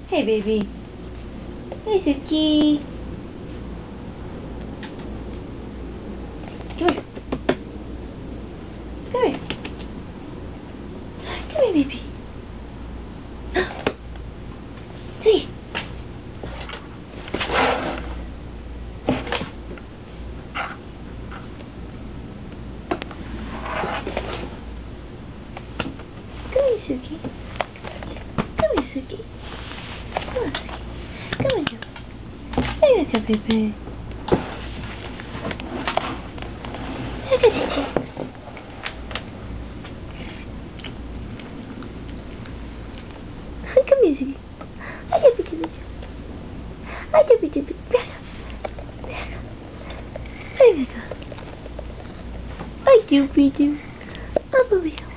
Hey, baby. Hey, Suki. Come here. Come here. Come here, baby. See. Come here, Suki. Come here, Suki. Come on, Suki. Come on, you. There you go, baby. Look at you. Come here, Suki. Hi, Doopy Doo. Up over here.